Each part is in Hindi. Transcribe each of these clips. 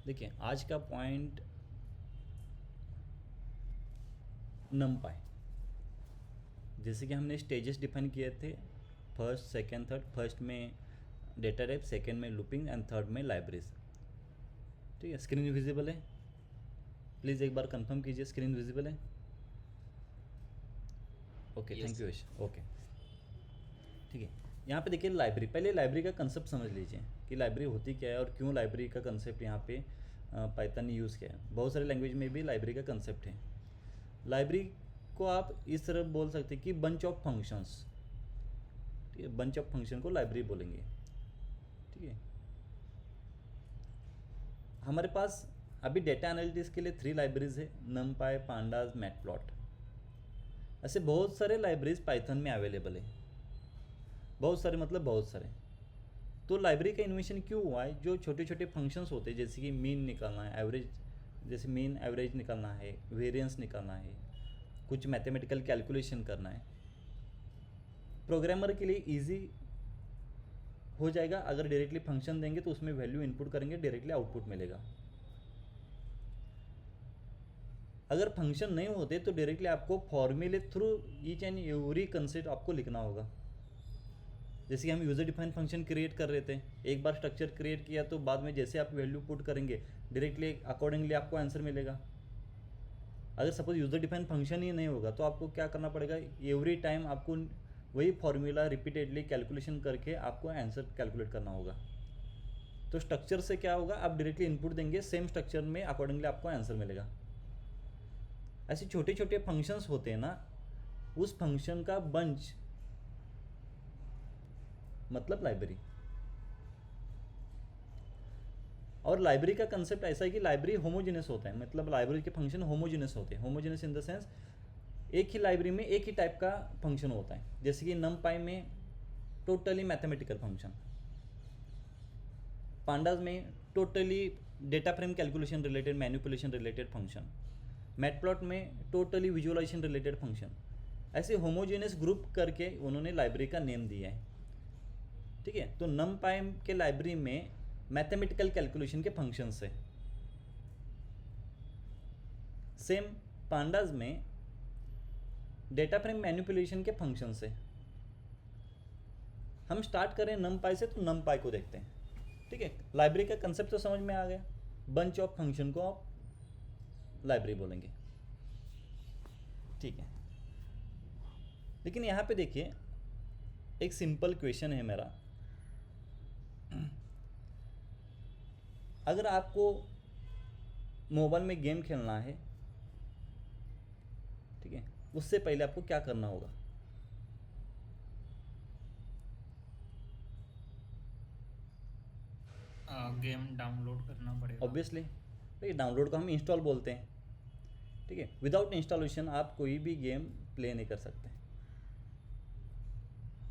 देखिए आज का पॉइंट नमपाई, जैसे कि हमने स्टेजेस डिफाइन किए थे, फर्स्ट सेकंड थर्ड। फर्स्ट में डेटा टाइप, सेकंड में लूपिंग एंड थर्ड में लाइब्रेरीज। ठीक है, स्क्रीन विजिबल है? प्लीज़ एक बार कंफर्म कीजिए स्क्रीन विजिबल है। Okay, thank yes. You Yash. Okay, ठीक है। यहाँ पे देखिए लाइब्रेरी, पहले लाइब्रेरी का कंसेप्ट समझ लीजिए कि लाइब्रेरी होती क्या है और क्यों लाइब्रेरी का कंसेप्ट यहाँ पे पाइथन ने यूज़ किया है। बहुत सारे लैंग्वेज में भी लाइब्रेरी का कंसेप्ट है। लाइब्रेरी को आप इस तरह बोल सकते हैं कि बंच ऑफ फंक्शंस। ठीक है, बंच ऑफ फंक्शन को लाइब्रेरी बोलेंगे। ठीक है, हमारे पास अभी डेटा एनालिटिक्स के लिए 3 लाइब्रेरीज है, नमपाई, पांडाज, मैटप्लॉट। ऐसे बहुत सारे लाइब्रेरीज पाइथन में अवेलेबल है। बहुत सारे मतलब बहुत सारे। तो लाइब्रेरी का इन्वेंशन क्यों हुआ है? जो छोटे छोटे फंक्शंस होते हैं, जैसे कि मीन निकालना है, एवरेज, जैसे मीन एवरेज निकालना है, वेरिएंस निकालना है, कुछ मैथमेटिकल कैलकुलेशन करना है, प्रोग्रामर के लिए इजी हो जाएगा। अगर डायरेक्टली फंक्शन देंगे तो उसमें वैल्यू इनपुट करेंगे, डायरेक्टली आउटपुट मिलेगा। अगर फंक्शन नहीं होते तो डायरेक्टली आपको फॉर्मूले through each and every concept आपको लिखना होगा। जैसे कि हम यूज़र डिफाइन फंक्शन क्रिएट कर रहे थे, एक बार स्ट्रक्चर क्रिएट किया तो बाद में जैसे आप वैल्यू पुट करेंगे डायरेक्टली अकॉर्डिंगली आपको आंसर मिलेगा। अगर सपोज यूज़र डिफाइन फंक्शन ही नहीं होगा तो आपको क्या करना पड़ेगा? एवरी टाइम आपको वही फॉर्मूला रिपीटेडली कैलकुलेशन करके आपको आंसर कैलकुलेट करना होगा। तो स्ट्रक्चर से क्या होगा, आप डायरेक्टली इनपुट देंगे, सेम स्ट्रक्चर में अकॉर्डिंगली आपको आंसर मिलेगा। ऐसे छोटे छोटे फंक्शंस होते हैं ना, उस फंक्शन का बंच मतलब लाइब्रेरी। और लाइब्रेरी का कंसेप्ट ऐसा है कि लाइब्रेरी होमोजेनस होता है, मतलब लाइब्रेरी के फंक्शन होमोजेनस होते हैं। होमोजेनस इन द सेंस एक ही लाइब्रेरी में एक ही टाइप का फंक्शन होता है। जैसे कि नमपाई में टोटली मैथमेटिकल फंक्शन, पांडाज में totally data frame calculation related, manipulation related function, matplot में टोटली विजुअलाइजेशन रिलेटेड फंक्शन। ऐसे होमोजेनस ग्रुप करके उन्होंने लाइब्रेरी का नेम दिया है। ठीक है, तो नमपाई के लाइब्रेरी में मैथमेटिकल कैलकुलेशन के फंक्शंस है। सेम पांडाज में डेटा फ्रेम मैनिपुलेशन के फंक्शंस है। हम स्टार्ट करें नमपाई से, तो नमपाई को देखते हैं। ठीक है, लाइब्रेरी का कंसेप्ट तो समझ में आ गया। बंच ऑफ फंक्शन को आप लाइब्रेरी बोलेंगे। ठीक है, लेकिन यहाँ पे देखिए एक सिंपल क्वेश्चन है मेरा। अगर आपको मोबाइल में गेम खेलना है, ठीक है, उससे पहले आपको क्या करना होगा? गेम डाउनलोड करना पड़ेगा। ऑब्वियसली, ठीक है, डाउनलोड को हम इंस्टॉल बोलते हैं। ठीक है, विदाउट इंस्टॉलेशन आप कोई भी गेम प्ले नहीं कर सकते।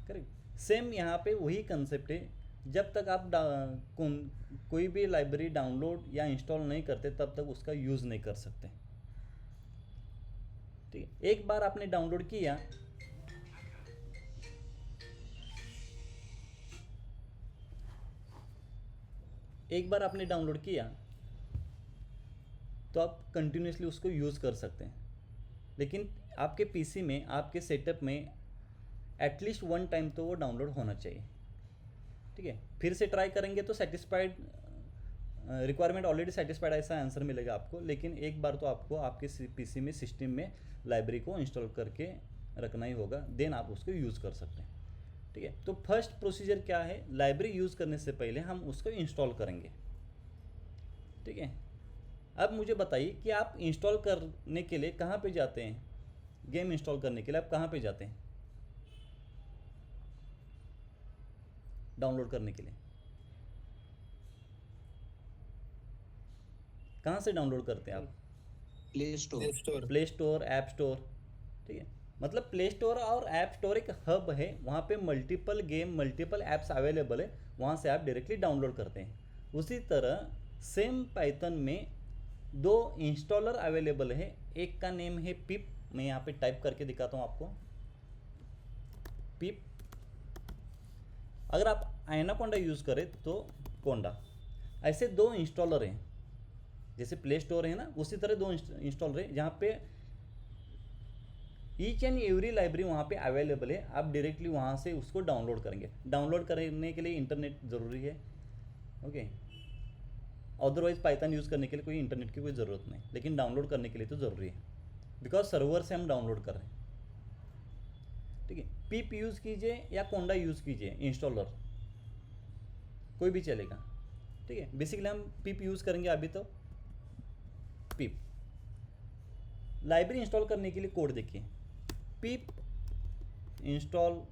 करेक्ट, सेम यहाँ पे वही कंसेप्ट है। जब तक आप कोई भी लाइब्रेरी डाउनलोड या इंस्टॉल नहीं करते तब तक उसका यूज़ नहीं कर सकते। ठीक है, एक बार आपने डाउनलोड किया, एक बार आपने डाउनलोड किया तो आप कंटिन्यूसली उसको यूज़ कर सकते हैं। लेकिन आपके पीसी में, आपके सेटअप में एटलीस्ट 1 टाइम तो वो डाउनलोड होना चाहिए। ठीक है, फिर से ट्राई करेंगे तो सेटिस्फाइड, रिक्वायरमेंट ऑलरेडी सेटिस्फाइड ऐसा आंसर मिलेगा आपको। लेकिन एक बार तो आपको आपके पीसी में, सिस्टम में लाइब्रेरी को इंस्टॉल करके रखना ही होगा, देन आप उसको यूज़ कर सकते हैं। ठीक है, तो फर्स्ट प्रोसीजर क्या है? लाइब्रेरी यूज़ करने से पहले हम उसको इंस्टॉल करेंगे। ठीक है, अब मुझे बताइए कि आप इंस्टॉल करने के लिए कहाँ पे जाते हैं? गेम इंस्टॉल करने के लिए आप कहाँ पे जाते हैं डाउनलोड करने के लिए? कहाँ से डाउनलोड करते हैं आप? Play play store. Store. Play store, app store. ठीक है, मतलब प्ले स्टोर और ऐप स्टोर एक हब है, वहाँ पे multiple game, multiple apps available है, वहाँ से आप डायरेक्टली डाउनलोड करते हैं। उसी तरह सेम पाइथन में 2 इंस्टॉलर अवेलेबल है। एक का नेम है पिप, मैं यहाँ पे टाइप करके दिखाता हूँ आपको, पिप। अगर आप एनाकोंडा यूज़ करें तो कोंडा। ऐसे 2 इंस्टॉलर हैं। जैसे प्ले स्टोर है ना, उसी तरह दो इंस्टॉल रहे जहाँ पे ईच एंड एवरी लाइब्रेरी वहाँ पे अवेलेबल है। आप डायरेक्टली वहाँ से उसको डाउनलोड करेंगे। डाउनलोड करने के लिए इंटरनेट ज़रूरी है, ओके। अदरवाइज पाइथन यूज़ करने के लिए कोई इंटरनेट की कोई ज़रूरत नहीं, लेकिन डाउनलोड करने के लिए तो ज़रूरी है, बिकॉज सर्वर से हम डाउनलोड कर रहे हैं, ठीक है। पिप यूज़ कीजिए या कोंडा यूज़ कीजिए, इंस्टॉलर कोई भी चलेगा, ठीक है। बेसिकली हम पिप यूज़ करेंगे अभी तो। पिप लाइब्रेरी इंस्टॉल करने के लिए कोड देखिए, पिप इंस्टॉल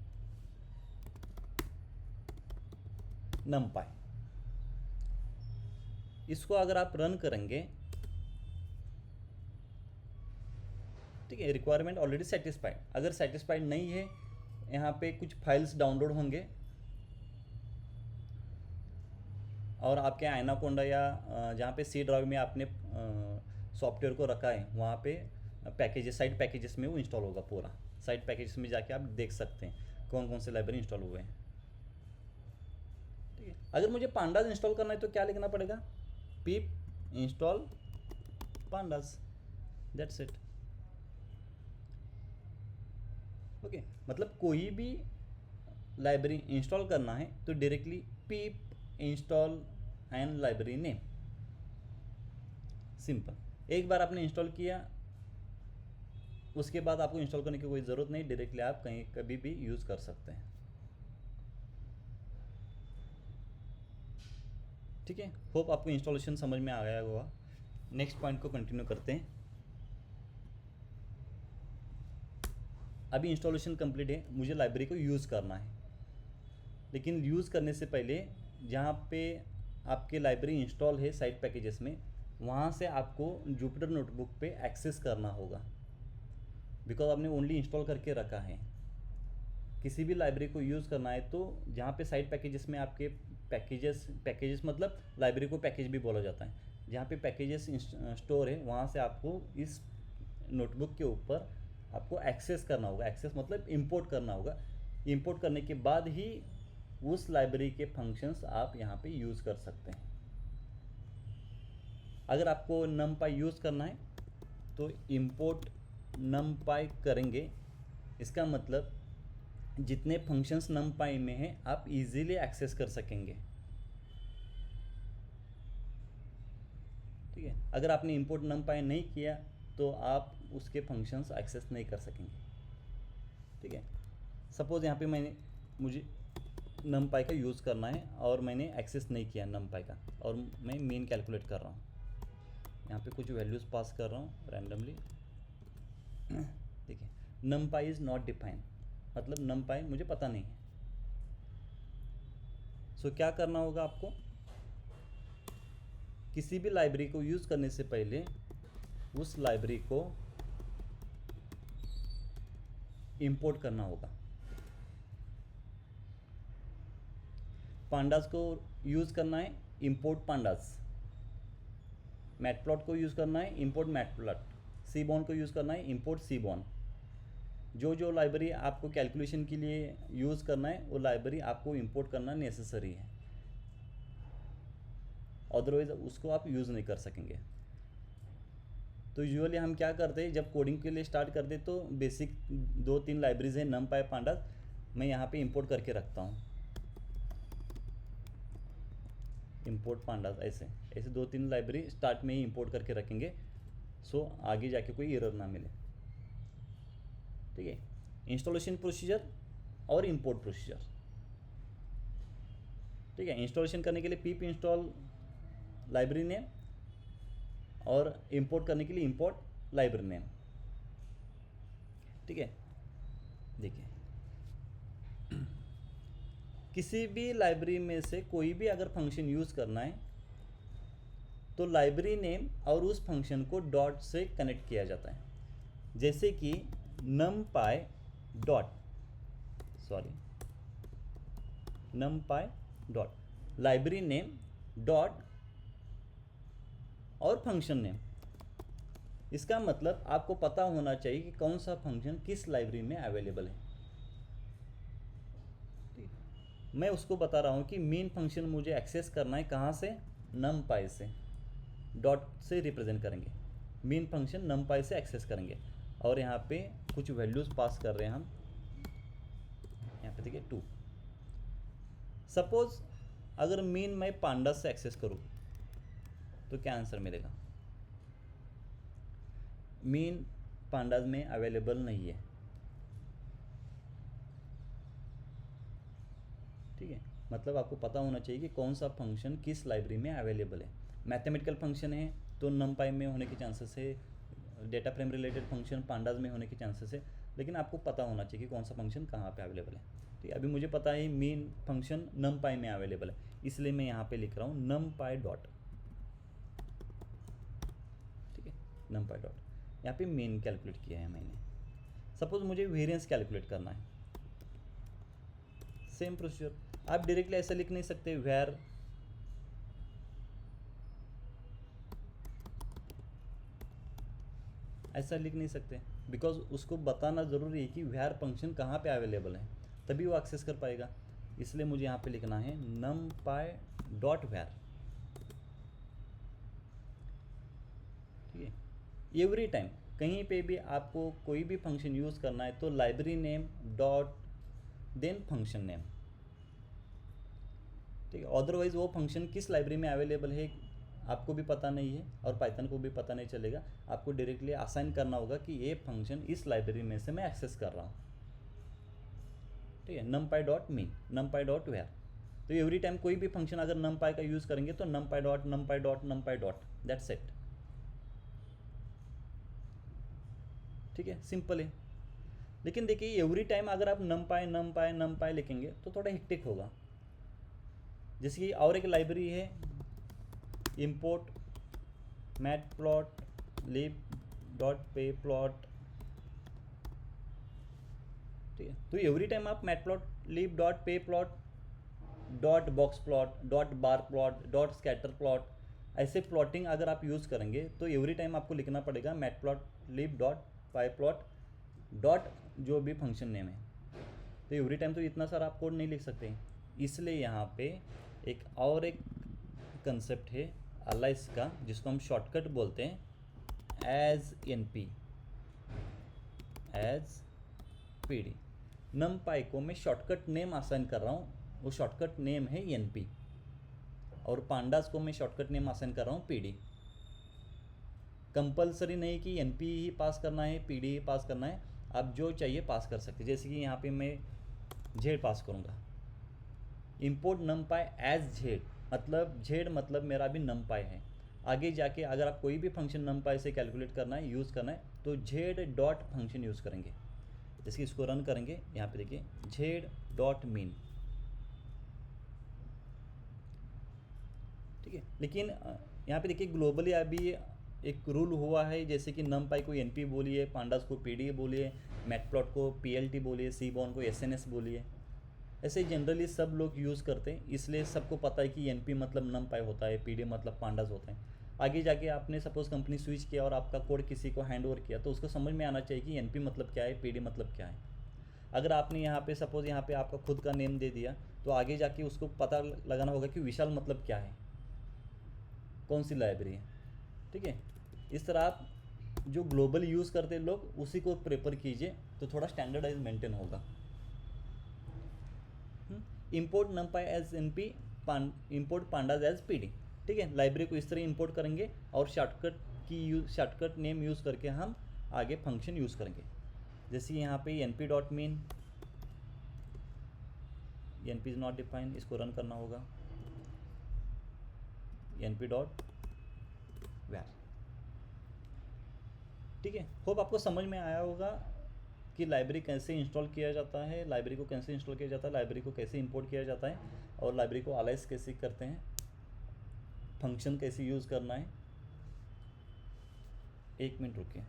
numpy। इसको अगर आप रन करेंगे, ठीक है, रिक्वायरमेंट ऑलरेडी सेटिस्फाइड। अगर सेटिस्फाइड नहीं है, यहाँ पे कुछ फाइल्स डाउनलोड होंगे और आपके आयनाकोंडा या जहाँ पे सी ड्राइव में आपने सॉफ्टवेयर को रखा है वहाँ पे पैकेजेस, साइड पैकेजेस में वो इंस्टॉल होगा पूरा। साइड पैकेजेस में जाके आप देख सकते हैं कौन कौन से लाइब्रेरी इंस्टॉल हुए हैं, ठीक है। अगर मुझे पांडास इंस्टॉल करना है तो क्या लिखना पड़ेगा, पिप install pandas, that's it, okay. मतलब कोई भी लाइब्रेरी इंस्टॉल करना है तो directly pip install and library name, simple. एक बार आपने इंस्टॉल किया, उसके बाद आपको इंस्टॉल करने की कोई ज़रूरत नहीं, डायरेक्टली आप कहीं कभी भी यूज़ कर सकते हैं, ठीक है। होप आपको इंस्टॉलेशन समझ में आ गया होगा। नेक्स्ट पॉइंट को कंटिन्यू करते हैं। अभी इंस्टॉलेशन कंप्लीट है, मुझे लाइब्रेरी को यूज़ करना है, लेकिन यूज़ करने से पहले जहाँ पे आपके लाइब्रेरी इंस्टॉल है साइड पैकेजेस में, वहाँ से आपको जुपिटर नोटबुक पे एक्सेस करना होगा, बिकॉज आपने ओनली इंस्टॉल करके रखा है। किसी भी लाइब्रेरी को यूज़ करना है तो जहाँ पे साइड पैकेजेस में आपके पैकेजेस मतलब लाइब्रेरी को पैकेज भी बोला जाता है, जहाँ पे पैकेजेस स्टोर है वहाँ से आपको इस नोटबुक के ऊपर आपको एक्सेस करना होगा। एक्सेस मतलब इंपोर्ट करना होगा। इंपोर्ट करने के बाद ही उस लाइब्रेरी के फंक्शंस आप यहाँ पे यूज़ कर सकते हैं। अगर आपको numpy यूज़ करना है तो इंपोर्ट numpy करेंगे, इसका मतलब जितने फंक्शंस numpy में हैं आप इजीली एक्सेस कर सकेंगे, ठीक है। अगर आपने इंपोर्ट numpy नहीं किया तो आप उसके फंक्शंस एक्सेस नहीं कर सकेंगे, ठीक है। सपोज़ यहाँ पे मुझे numpy का यूज़ करना है और मैंने एक्सेस नहीं किया numpy का, और मैं मीन कैलकुलेट कर रहा हूँ, यहाँ पे कुछ वैल्यूज़ पास कर रहा हूँ रैंडमली, देखिए numpy इज़ नॉट डिफाइंड, मतलब numpy मुझे पता नहीं है। सो क्या करना होगा आपको, किसी भी लाइब्रेरी को यूज़ करने से पहले उस लाइब्रेरी को इंपोर्ट करना होगा। पांडास को यूज़ करना है, इंपोर्ट पांडास। मैटप्लॉट को यूज़ करना है, इंपोर्ट मैटप्लॉट। सीबॉन को यूज़ करना है, इंपोर्ट सीबॉन। जो लाइब्रेरी आपको कैलकुलेशन के लिए यूज़ करना है वो लाइब्रेरी आपको इंपोर्ट करना नेसेसरी है, अदरवाइज उसको आप यूज़ नहीं कर सकेंगे। तो यूजुअली हम क्या करते हैं, जब कोडिंग के लिए स्टार्ट करते तो बेसिक 2-3 लाइब्रेरीज हैं numpy पांडास, मैं यहाँ पे इंपोर्ट करके रखता हूँ, इंपोर्ट पांडास। ऐसे 2-3 लाइब्रेरी स्टार्ट में ही इंपोर्ट करके रखेंगे, सो आगे जाके कोई एरर ना मिले, ठीक है। इंस्टॉलेशन प्रोसीजर और इंपोर्ट प्रोसीजर, ठीक है। इंस्टॉलेशन करने के लिए पिप इंस्टॉल लाइब्रेरी नेम और इंपोर्ट करने के लिए इंपोर्ट लाइब्रेरी नेम, ठीक है। देखिए किसी भी लाइब्रेरी में से कोई भी अगर फंक्शन यूज़ करना है तो लाइब्रेरी नेम और उस फंक्शन को डॉट से कनेक्ट किया जाता है, जैसे कि numpy dot library name dot और फंक्शन नेम। इसका मतलब आपको पता होना चाहिए कि कौन सा फंक्शन किस लाइब्रेरी में अवेलेबल है। मैं उसको बता रहा हूँ कि मेन फंक्शन मुझे एक्सेस करना है कहाँ से, numpy से। डॉट से रिप्रेजेंट करेंगे, मीन फंक्शन numpy से एक्सेस करेंगे, और यहाँ पे कुछ वैल्यूज़ पास कर रहे हैं हम, यहाँ पे देखिए 2। सपोज अगर मीन मैं पांडा से एक्सेस करूँ तो क्या आंसर मिलेगा? मीन पांडाज में अवेलेबल नहीं है, ठीक है। मतलब आपको पता होना चाहिए कि कौन सा फंक्शन किस लाइब्रेरी में अवेलेबल है। मैथमेटिकल फंक्शन है तो numpy में होने के चांसेस है, data frame related function pandas में होने के चांसेस है, लेकिन आपको पता होना चाहिए कि कौन सा फंक्शन कहाँ पे अवेलेबल है। ठीक है, अभी मुझे पता है मीन फंक्शन numpy में अवेलेबल है, इसलिए मैं यहाँ पे लिख रहा हूँ numpy डॉट, ठीक है, numpy डॉट। यहाँ पे मीन कैलकुलेट किया है मैंने। सपोज मुझे वेरिएंस कैलकुलेट करना है, सेम प्रोसीजर। आप डायरेक्टली ऐसा लिख नहीं सकते वेर ऐसा लिख नहीं सकते, बिकॉज उसको बताना ज़रूरी है कि वेर फंक्शन कहाँ पे अवेलेबल है, तभी वो एक्सेस कर पाएगा। इसलिए मुझे यहाँ पे लिखना है numpy डॉट वेर, ठीक है। एवरी टाइम कहीं पे भी आपको कोई भी फंक्शन यूज़ करना है तो library name dot then function name, ठीक है। अदरवाइज वो फंक्शन किस लाइब्रेरी में अवेलेबल है आपको भी पता नहीं है और पाइथन को भी पता नहीं चलेगा। आपको डायरेक्टली असाइन करना होगा कि ये फंक्शन इस लाइब्रेरी में से मैं एक्सेस कर रहा हूँ, ठीक है। numpy dot mean, numpy dot where. तो एवरी टाइम कोई भी फंक्शन अगर numpy का यूज़ करेंगे तो numpy dot numpy dot numpy dot, that's it, ठीक है, सिंपल है। लेकिन देखिए एवरी टाइम अगर आप numpy लिखेंगे तो थोड़ा हेक्टिक होगा। जैसे कि और एक लाइब्रेरी है import matplotlib डॉट पे प्लॉट, ठीक है। तो एवरी टाइम आप मैटप्लॉटलिब डॉट पे plot dot box plot dot bar plot dot scatter plot ऐसे प्लॉटिंग अगर आप यूज़ करेंगे तो एवरी टाइम आपको लिखना पड़ेगा मैटप्लॉटलिब डॉट पाई प्लॉट डॉट जो भी फंक्शन नेम है। तो एवरी टाइम तो इतना सारा आप कोड नहीं लिख सकते, इसलिए यहाँ पे एक और एक कंसेप्ट है अलाइस का, जिसको हम शॉर्टकट बोलते हैं as N P, as P D. numpy को मैं शॉर्टकट नेम असाइन कर रहा हूँ, वो शॉर्टकट नेम है एन पी, और पांडास को मैं शॉर्टकट नेम असाइन कर रहा हूँ पी डी। कंपलसरी नहीं कि एन पी ही पास करना है, पी डी ही पास करना है, आप जो चाहिए पास कर सकते। जैसे कि यहाँ पे मैं जेड पास करूँगा, इम्पोर्ट numpy एज जेड, मतलब जेड मतलब मेरा भी numpy है। आगे जाके अगर आप कोई भी फंक्शन numpy से कैलकुलेट करना है, यूज़ करना है, तो जेड डॉट फंक्शन यूज़ करेंगे। जैसे कि इसको रन करेंगे, यहाँ पे देखिए जेड डॉट मीन, ठीक है। लेकिन यहाँ पे देखिए ग्लोबली अभी एक रूल हुआ है, जैसे कि numpy को एनपी बोलिए, पांडास को पीडी बोलिए, मैटप्लॉट को पीएलटी बोलिए, सीबॉन को एसएनएस बोलिए। ऐसे जनरली सब लोग यूज़ करते हैं, इसलिए सबको पता है कि एनपी मतलब numpy होता है, पीडी मतलब पांडास होता है। आगे जाके आपने सपोज कंपनी स्विच किया और आपका कोड किसी को हैंड ओवर किया, तो उसको समझ में आना चाहिए कि एनपी मतलब क्या है, पीडी मतलब क्या है। अगर आपने यहाँ पे सपोज यहाँ पे आपका खुद का नेम दे दिया, तो आगे जाके उसको पता लगाना होगा कि विशाल मतलब क्या है, कौन सी लाइब्रेरी है, ठीक है। इस तरह आप जो ग्लोबल यूज़ करते हैं लोग उसी को प्रेफर कीजिए, तो थोड़ा स्टैंडर्डाइज मेंटेन होगा। Import numpy as N P, import pandas as P D, ठीक है। लाइब्रेरी को इस तरह इंपोर्ट करेंगे और शॉर्टकट नेम यूज़ करके हम आगे फंक्शन यूज़ करेंगे। जैसे यहाँ पे N P dot mean, N P is not define, इसको रन करना होगा, एन पी डॉट वैर, ठीक है। होप आपको समझ में आया होगा कि लाइब्रेरी कैसे इंस्टॉल किया जाता है, लाइब्रेरी को कैसे इंस्टॉल किया जाता है, लाइब्रेरी को कैसे इंपोर्ट किया जाता है, और लाइब्रेरी को अलाइज कैसे करते हैं, फंक्शन कैसे यूज़ करना है। एक मिनट रुकिए।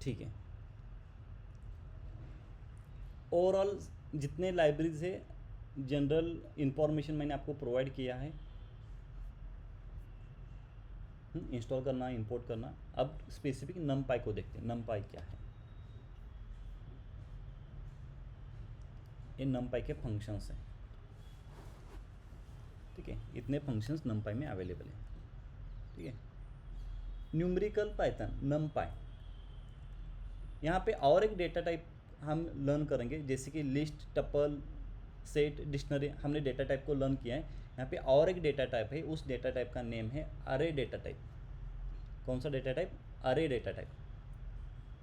ठीक है, ओवरऑल जितने लाइब्रेरीज है जनरल इंफॉर्मेशन मैंने आपको प्रोवाइड किया है, इंस्टॉल करना, इंपोर्ट करना। अब स्पेसिफिक numpy को देखते हैं, numpy क्या है। ये numpy के फंक्शंस हैं, ठीक है, इतने फंक्शंस numpy में अवेलेबल है, ठीक है। न्यूमेरिकल पाइथन numpy, यहाँ पे और एक डेटा टाइप हम लर्न करेंगे, जैसे कि लिस्ट, टपल, सेट, डिक्शनरी। हमने डेटा टाइप को लर्न किया है। यहाँ पे और एक डेटा टाइप है, उस डेटा टाइप का नेम है अरे डेटा टाइप। कौन सा डेटा टाइप? अरे डेटा टाइप।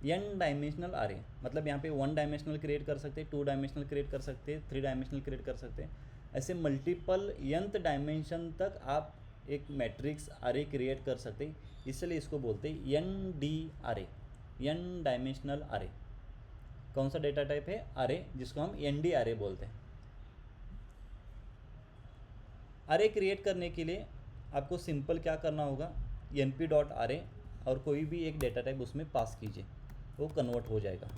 एन डायमेंशनल अरे, मतलब यहाँ पे 1 डायमेंशनल क्रिएट कर सकते हैं, 2 डायमेंशनल क्रिएट कर सकते हैं, 3 डायमेंशनल क्रिएट कर सकते हैं। ऐसे मल्टीपल nth डायमेंशन तक आप एक मैट्रिक्स अरे क्रिएट कर सकते हैं, इसलिए इसको बोलते हैं एन डी अरे, एन डायमेंशनल अरे। कौन सा डेटा टाइप है? अरे, जिसको हम एन डी अरे बोलते हैं। अरे क्रिएट करने के लिए आपको सिंपल क्या करना होगा, np.array और कोई भी एक डेटा टाइप उसमें पास कीजिए, वो कन्वर्ट हो जाएगा।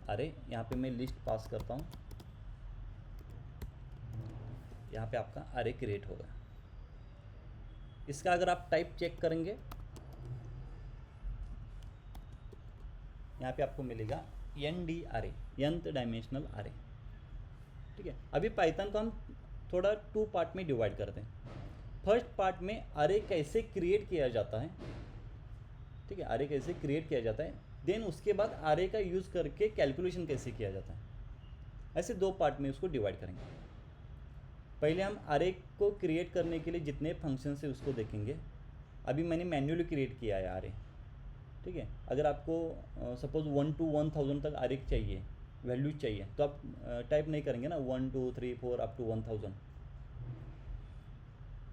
अरे यहाँ पे मैं लिस्ट पास करता हूँ, यहाँ पे आपका अरे क्रिएट होगा। इसका अगर आप टाइप चेक करेंगे, यहाँ पे आपको मिलेगा एन डी अरे, nth डायमेंशनल अरे, ठीक है। अभी पाइथन को हम थोड़ा 2 पार्ट में डिवाइड करते हैं। फर्स्ट पार्ट में अरे कैसे क्रिएट किया जाता है, ठीक है, अरे कैसे क्रिएट किया जाता है, देन उसके बाद अरे का यूज़ करके कैलकुलेशन कैसे किया जाता है। ऐसे 2 पार्ट में उसको डिवाइड करेंगे। पहले हम अरे को क्रिएट करने के लिए जितने फंक्शन है उसको देखेंगे। अभी मैंने मैन्युअली क्रिएट किया है अरे, ठीक है। अगर आपको सपोज 1 to 1000 तक अरे चाहिए, वैल्यूज चाहिए, तो आप टाइप नहीं करेंगे ना 1 2 3 4 अप टू 1000,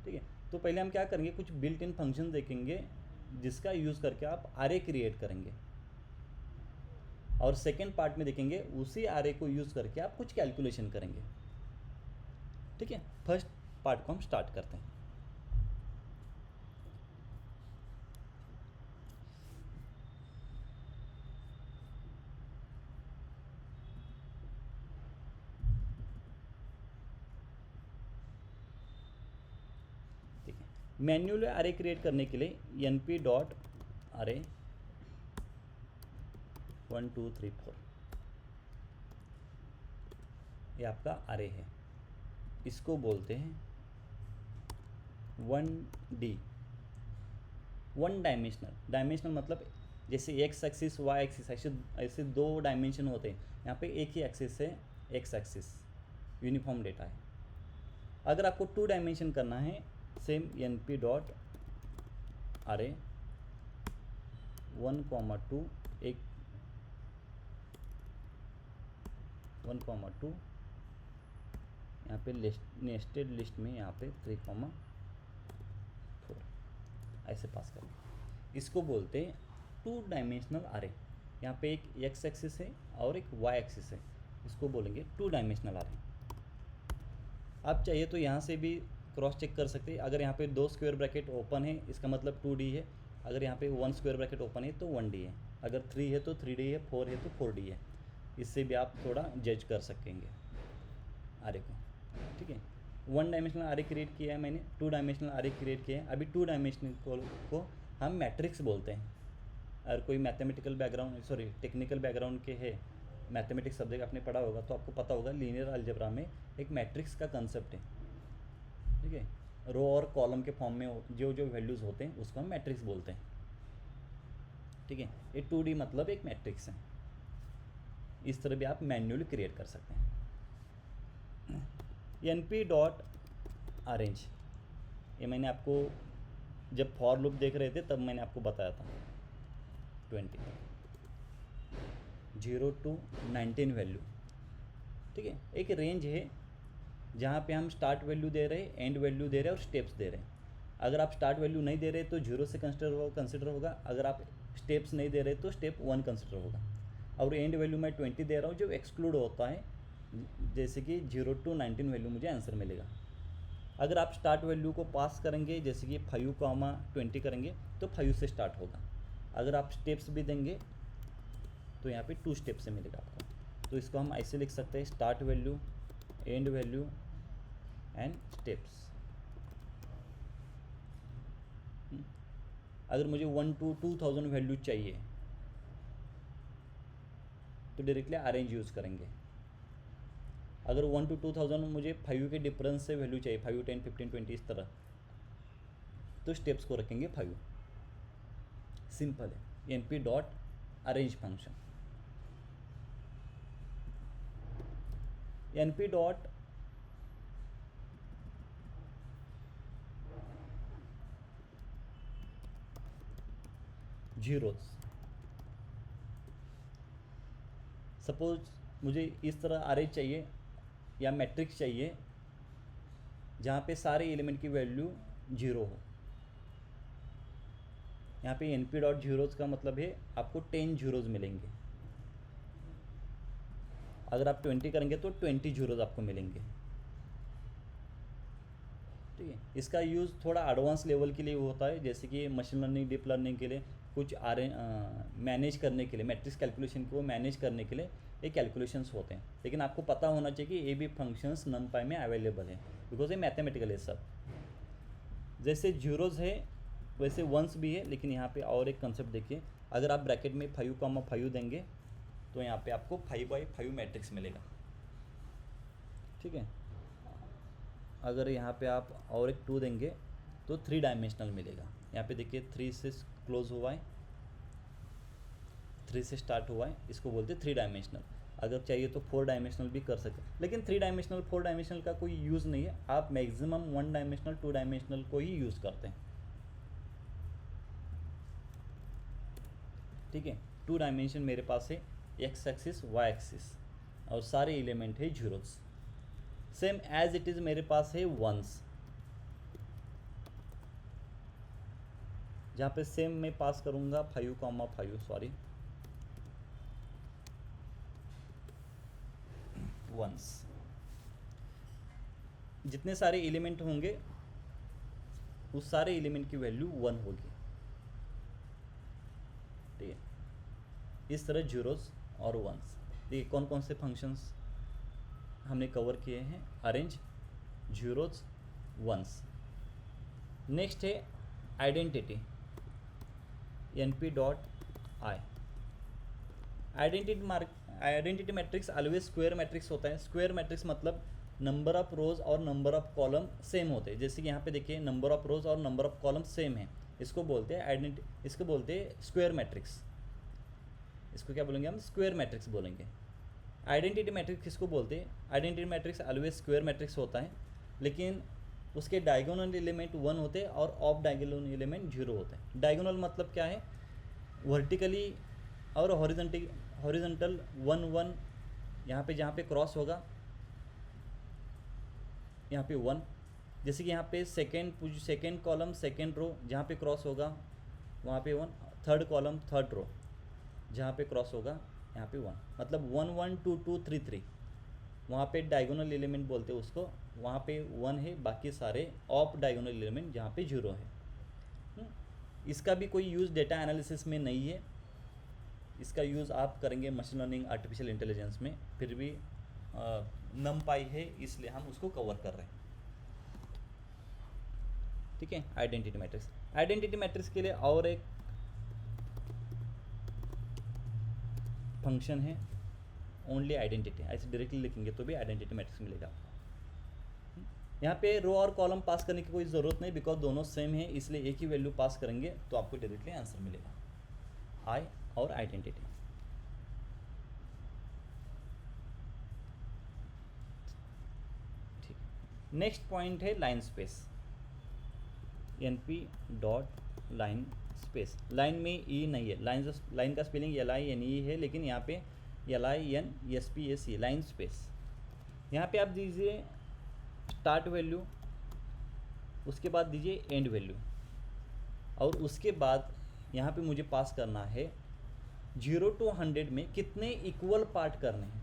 ठीक है। तो पहले हम क्या करेंगे, कुछ बिल्ट इन फंक्शन देखेंगे जिसका यूज़ करके आप अरे क्रिएट करेंगे, और सेकेंड पार्ट में देखेंगे उसी अरे को यूज़ करके आप कुछ कैलकुलेशन करेंगे, ठीक है। फर्स्ट पार्ट को हम स्टार्ट करते हैं। ठीक है, मैन्युअली अरे क्रिएट करने के लिए np.array 1 2 3 4 ये आपका अरे है। इसको बोलते हैं 1D, 1 डायमेंशनल। डायमेंशनल मतलब जैसे एक्स एक्सिस, वाई एक्सिस, ऐसे 2 डायमेंशन होते हैं। यहाँ पे एक ही एक्सिस है, एक्स एक्सिस, यूनिफॉर्म डेटा है। अगर आपको 2 डायमेंशन करना है, सेम np.array 1,2 एक 1,2 यहाँ पे नेस्टेड लिस्ट में यहाँ पे 3,4 ऐसे पास करेंगे। इसको बोलते हैं 2 डायमेंशनल अरे। यहाँ पे एक एक्स एक्सिस है और एक वाई एक्सिस है, इसको बोलेंगे 2 डायमेंशनल अरे। आप चाहिए तो यहाँ से भी क्रॉस चेक कर सकते हैं। अगर यहाँ पे 2 स्क्वायर ब्रैकेट ओपन है, इसका मतलब 2D है। अगर यहाँ पे 1 स्क्वायर ब्रैकेट ओपन है तो 1D है। अगर 3 है तो 3D है, 4 है तो 4D है। इससे भी आप थोड़ा जज कर सकेंगे अरे को, ठीक है। 1 डायमेंशनल अरे क्रिएट किया है मैंने, 2 डायमेंशनल अरे क्रिएट किया है। अभी 2 डायमेंशनल को हम मैट्रिक्स बोलते हैं। अगर कोई mathematical background, sorry technical background के है, मैथमेटिक्स सब्जेक्ट आपने पढ़ा होगा तो आपको पता होगा लीनियर अलजेब्रा में एक मैट्रिक्स का कंसेप्ट है, ठीक है। रो और कॉलम के फॉर्म में जो जो वैल्यूज़ होते हैं उसको हम मैट्रिक्स बोलते हैं, ठीक है। ये 2D मतलब एक मैट्रिक्स है। इस तरह भी आप मैन्युअली क्रिएट कर सकते हैं। np.arrange, ये मैंने आपको जब फॉर लूप देख रहे थे तब मैंने आपको बताया था 20 0 to 19 वैल्यू, ठीक है। एक रेंज है जहाँ पे हम स्टार्ट वैल्यू दे रहे हैं, एंड वैल्यू दे रहे हैं और स्टेप्स दे रहे हैं। अगर आप स्टार्ट वैल्यू नहीं दे रहे तो 0 से कंसिडर होगा। अगर आप स्टेप्स नहीं दे रहे तो स्टेप 1 कंसिडर होगा। और एंड वैल्यू मैं 20 दे रहा हूँ जो एक्सक्लूड होता है, जैसे कि 0 to 19 वैल्यू मुझे आंसर मिलेगा। अगर आप स्टार्ट वैल्यू को पास करेंगे, जैसे कि 5,20 करेंगे तो 5 से स्टार्ट होगा। अगर आप स्टेप्स भी देंगे तो यहाँ पे 2 स्टेप से मिलेगा आपको। तो इसको हम ऐसे लिख सकते हैं, start value, and value and steps. अगर मुझे 1 to 2000 वैल्यू चाहिए तो डायरेक्टली अरेंज यूज़ करेंगे। अगर 1 to 2000 मुझे 5 के डिफरेंस से वैल्यू चाहिए, 5, 10, 15, 20 इस तरह, तो स्टेप्स को रखेंगे 5। सिंपल है, np dot arrange function. np dot zeros. Suppose मुझे इस तरह अरेंज चाहिए या मैट्रिक्स चाहिए जहाँ पे सारे एलिमेंट की वैल्यू 0 हो। यहाँ पे np डॉट जीरोज़ का मतलब है आपको 10 जीरोज़ मिलेंगे। अगर आप 20 करेंगे तो 20 जीरोज़ आपको मिलेंगे। ठीक है, इसका यूज़ थोड़ा एडवांस लेवल के लिए होता है, जैसे कि मशीन लर्निंग, डीप लर्निंग के लिए, कुछ मैनेज करने के लिए, मैट्रिक्स कैलकुलेशन को मैनेज करने के लिए ये कैलकुलेशंस होते हैं। लेकिन आपको पता होना चाहिए कि ये भी फंक्शंस नमपाई में अवेलेबल है, बिकॉज ये मैथमेटिकल है सब। जैसे जीरोज़ है वैसे वंस भी है, लेकिन यहाँ पे और एक कंसेप्ट देखिए। अगर आप ब्रैकेट में 5, 5 देंगे तो यहाँ पे आपको 5/5 मैट्रिक्स मिलेगा। ठीक है, अगर यहाँ पे आप और एक 2 देंगे तो 3 डायमेंशनल मिलेगा। यहाँ पे देखिए 3 से क्लोज हुआ है, 3 से स्टार्ट हुआ है, इसको बोलते हैं 3 डायमेंशनल। अगर चाहिए तो 4 डायमेंशनल भी कर सकते हैं, लेकिन 3 डायमेंशनल 4 डायमेंशनल का कोई यूज़ नहीं है। आप मैक्सिमम 1 डायमेंशनल 2 डायमेंशनल को ही यूज़ करते हैं। ठीक है, 2 डायमेंशन मेरे पास है, एक्स एक्सिस, वाई एक्सिस, और सारे एलिमेंट है zeros. Same as it is मेरे पास है वंस, जहाँ पे सेम मैं पास करूँगा 5, 5, सॉरी, वंस। जितने सारे एलिमेंट होंगे उस सारे एलिमेंट की वैल्यू 1 होगी। ठीक है, इस तरह जीरोज़ और वंस। देखिए कौन कौन से फंक्शंस हमने कवर किए हैं, अरेंज, जीरोज़, वंस। नेक्स्ट है identity, np dot I. Identity matrix always square matrix होता है। स्क्वायर मैट्रिक्स मतलब नंबर ऑफ रोज और नंबर ऑफ कॉलम सेम होते हैं। जैसे कि यहाँ पे देखिए नंबर ऑफ रोज और नंबर ऑफ कॉलम सेम है, इसको बोलते हैं इसको बोलते हैं स्क्वायर मैट्रिक्स। इसको क्या बोलेंगे हम, स्क्वायर मैट्रिक्स बोलेंगे। आइडेंटिटी मैट्रिक्स किसको बोलते हैं, identity matrix always square matrix होता है, लेकिन उसके डायगोनल एलिमेंट 1 होते हैं और ऑफ डायगोनल एलिमेंट 0 होते हैं। डायगोनल मतलब क्या है, वर्टिकली और हॉरिजॉन्टल 1 1, यहाँ पे जहाँ पे क्रॉस होगा यहाँ पे 1, जैसे कि यहाँ पे सेकेंड कॉलम सेकेंड रो जहाँ पे क्रॉस होगा वहाँ पे 1, थर्ड कॉलम थर्ड रो जहाँ पे क्रॉस होगा यहाँ पे 1, मतलब 1 1 2 2 3 3, वहाँ पे डायगोनल एलिमेंट बोलते हैं उसको, वहाँ पे 1 है, बाकी सारे ऑफ डायगोनल एलिमेंट जहाँ पे 0 है। इसका भी कोई यूज़ डेटा एनालिसिस में नहीं है, इसका यूज़ आप करेंगे मशीन लर्निंग, आर्टिफिशियल इंटेलिजेंस में, फिर भी नमपाई है इसलिए हम उसको कवर कर रहे हैं। ठीक है, आइडेंटिटी मैट्रिक्स। आइडेंटिटी मैट्रिक्स के लिए और एक फंक्शन है, ओनली आइडेंटिटी। ऐसे डायरेक्टली लिखेंगे तो भी आइडेंटिटी मैट्रिक्स मिलेगा आपको। यहाँ पे रो और कॉलम पास करने की कोई ज़रूरत नहीं, बिकॉज दोनों सेम है, इसलिए एक ही वैल्यू पास करेंगे तो आपको डायरेक्टली आंसर मिलेगा, आई और आइडेंटिटी। ठीक, नेक्स्ट पॉइंट है line space, np dot line space. Line में ई नहीं है, लाइन का स्पेलिंग LINE है, लेकिन यहाँ पे LINSPAC, लाइन स्पेस। यहाँ पे आप दीजिए स्टार्ट वैल्यू, उसके बाद दीजिए एंड वैल्यू, और उसके बाद यहाँ पे मुझे पास करना है 0 to 100 में कितने इक्वल पार्ट करने हैं।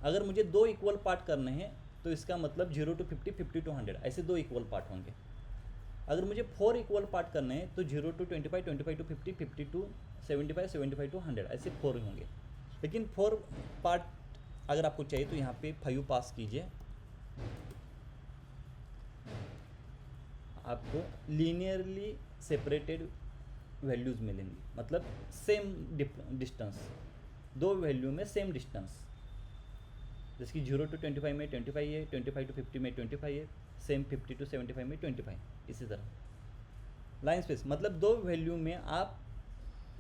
अगर मुझे 2 इक्वल पार्ट करने हैं तो इसका मतलब 0 to 50, 50 to 100, ऐसे 2 इक्वल पार्ट होंगे। अगर मुझे 4 इक्वल पार्ट करने हैं तो 0 to 25, 25 to 50, 50 to 75, 75 to 100, ऐसे 4 होंगे। लेकिन 4 पार्ट अगर आपको चाहिए तो यहाँ पे 5 पास कीजिए, आपको लीनियरली सेपरेटेड वैल्यूज़ मिलेंगी, मतलब सेम डिस्टेंस, दो वैल्यू में सेम डिस्टेंस, जैसे कि 0 to 25 में 25 है, 25 to 50 में 25 है, सेम 50 to 75 में 25, इसी तरह लाइन स्पेस मतलब दो वैल्यू में आप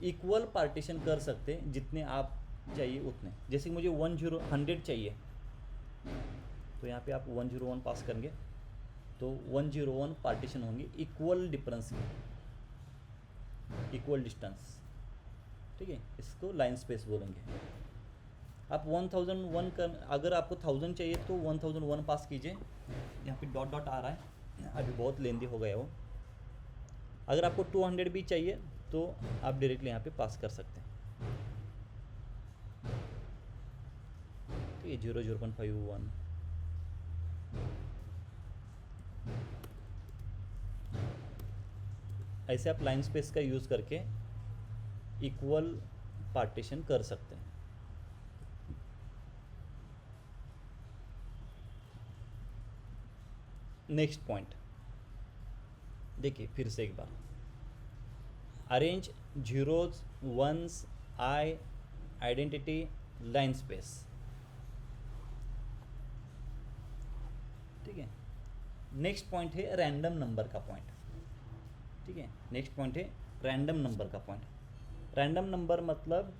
इक्वल पार्टीशन कर सकते हैं जितने आप चाहिए उतने। जैसे कि मुझे 100 चाहिए तो यहाँ पे आप 101 पास करेंगे तो 101 पार्टीशन होंगे इक्वल डिफरेंस में, इक्वल डिस्टेंस, ठीक है, इसको लाइन स्पेस बोलेंगे। आप 1001 कर, अगर आपको 1000 चाहिए तो 1001 पास कीजिए, यहाँ पे डॉट डॉट आ रहा है, अभी बहुत लेंदी हो गया वो। अगर आपको 200 भी चाहिए तो आप डायरेक्टली यहाँ पे पास कर सकते हैं, ठीक है, 0.51। ऐसे आप लाइन स्पेस का यूज़ करके इक्वल पार्टीशन कर सकते हैं। नेक्स्ट पॉइंट देखिए फिर से एक बार, arrange zeros once I identity line space, ठीक है। नेक्स्ट पॉइंट है रैंडम नंबर का पॉइंट, ठीक है, नेक्स्ट पॉइंट है रैंडम नंबर का पॉइंट। रैंडम नंबर मतलब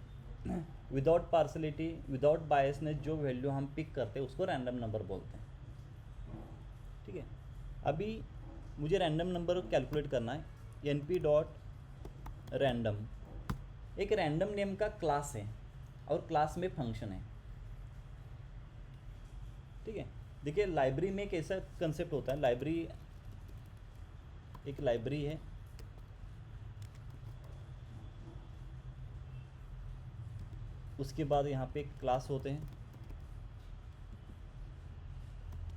विदाउट पार्सलिटी, विदाउट बायसनेस जो वैल्यू हम पिक करते हैं उसको रैंडम नंबर बोलते हैं, ठीक है। अभी मुझे रैंडम नंबर कैलकुलेट करना है, np डॉट रैंडम, एक रैंडम नेम का क्लास है और क्लास में फंक्शन है, ठीक है। देखिए लाइब्रेरी में एक ऐसा कंसेप्ट होता है, लाइब्रेरी एक लाइब्रेरी है, उसके बाद यहाँ पे क्लास होते हैं,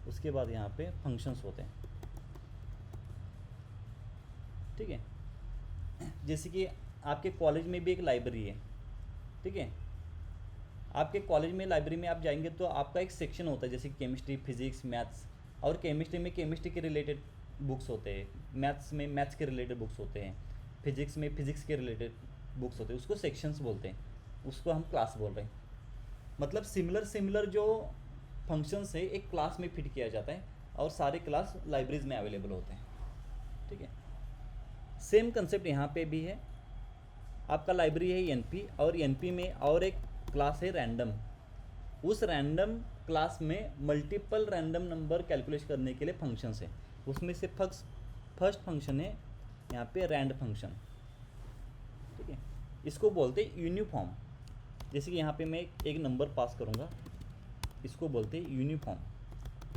उसके बाद यहाँ पे फंक्शंस होते हैं, ठीक है। जैसे कि आपके कॉलेज में भी एक लाइब्रेरी है, ठीक है, आपके कॉलेज में लाइब्रेरी में आप जाएंगे तो आपका एक सेक्शन होता है, जैसे केमिस्ट्री, फिजिक्स, मैथ्स, और केमिस्ट्री में केमिस्ट्री के रिलेटेड बुक्स होते हैं, मैथ्स में मैथ्स के रिलेटेड बुक्स होते हैं, फिजिक्स में फिजिक्स के रिलेटेड बुक्स होते हैं, उसको सेक्शंस बोलते हैं, उसको हम क्लास बोल रहे हैं। मतलब सिमिलर जो फंक्शंस है एक क्लास में फिट किया जाता है और सारे क्लास लाइब्रेरीज में अवेलेबल होते हैं, ठीक है। सेम कंसेप्ट यहाँ पे भी है, आपका लाइब्रेरी है एनपी और एनपी में और एक क्लास है रैंडम, उस रैंडम क्लास में मल्टीपल रैंडम नंबर कैलकुलेट करने के लिए फंक्शंस है, उसमें से फर्स्ट फंक्शन है यहाँ पे रैंड फंक्शन, ठीक है, इसको बोलते हैं यूनिफॉर्म। जैसे कि यहाँ पे मैं एक नंबर पास करूँगा, इसको बोलते हैं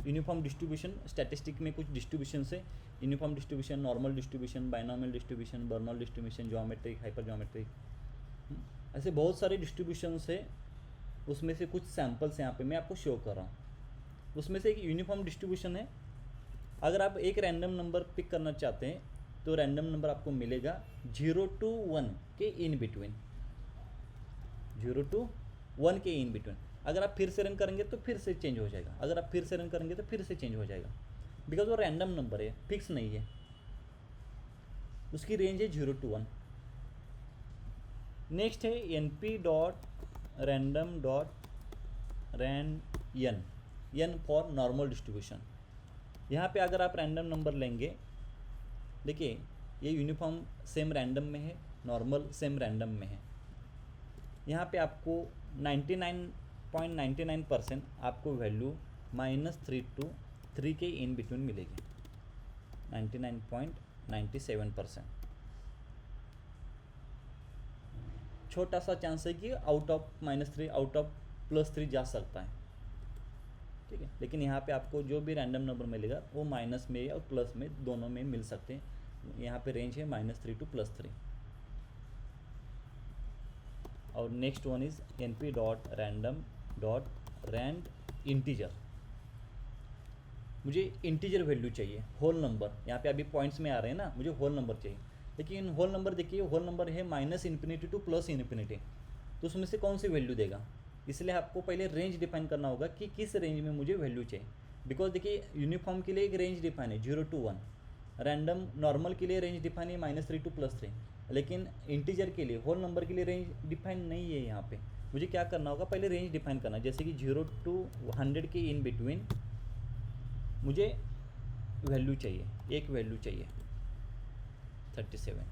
यूनिफॉर्म डिस्ट्रीब्यूशन। स्टैटिस्टिक में कुछ डिस्ट्रीब्यूशन है, uniform distribution, normal distribution, binomial distribution, Bernoulli distribution, geometric, hyper geometric, ऐसे बहुत सारे डिस्ट्रीब्यूशंस है, उसमें से कुछ सैम्पल्स यहाँ पे मैं आपको शो कर रहा हूँ। उसमें से एक यूनिफॉर्म डिस्ट्रीब्यूशन है, अगर आप एक रैंडम नंबर पिक करना चाहते हैं तो रैंडम नंबर आपको मिलेगा 0 to 1 के इन बिटवीन, 0 to 1 के इन बिटवीन। अगर आप फिर से रन करेंगे तो फिर से चेंज हो जाएगा, अगर आप फिर से रन करेंगे तो फिर से चेंज हो जाएगा, बिकॉज वो रैंडम नंबर है, फिक्स नहीं है, उसकी रेंज है 0 to 1। नेक्स्ट है np dot random dot rand n for normal distribution. यहाँ पे अगर आप रैंडम नंबर लेंगे, देखिए ये यूनिफॉर्म सेम रैंडम में है, नॉर्मल सेम रैंडम में है, यहाँ पे आपको 99.99% आपको वैल्यू -3 to 3 के इन बिटवीन मिलेगी, 99.97%। छोटा सा चांस है कि आउट ऑफ -3 आउट ऑफ +3 जा सकता है, ठीक है, लेकिन यहाँ पे आपको जो भी रैंडम नंबर मिलेगा वो माइनस में और प्लस में दोनों में मिल सकते हैं। यहाँ पे रेंज है -3 to +3। और next one is np dot random dot rand integer. मुझे इंटीजर वैल्यू चाहिए, होल नंबर, यहाँ पे अभी पॉइंट्स में आ रहे हैं ना, मुझे होल नंबर चाहिए, लेकिन होल नंबर देखिए, होल नंबर है -∞ to +∞, तो उसमें से कौन सी वैल्यू देगा, इसलिए आपको पहले रेंज डिफाइन करना होगा कि किस रेंज में मुझे वैल्यू चाहिए। बिकॉज देखिए यूनिफॉर्म के लिए एक रेंज डिफाइन है 0 to 1, रैंडम नॉर्मल के लिए रेंज डिफाइन है -3 to +3, लेकिन इंटीजर के लिए होल नंबर के लिए रेंज डिफाइन नहीं है। यहाँ पे मुझे क्या करना होगा, पहले रेंज डिफाइन करना, जैसे कि 0 to 100 के इन बिटवीन मुझे वैल्यू चाहिए, एक वैल्यू चाहिए 37।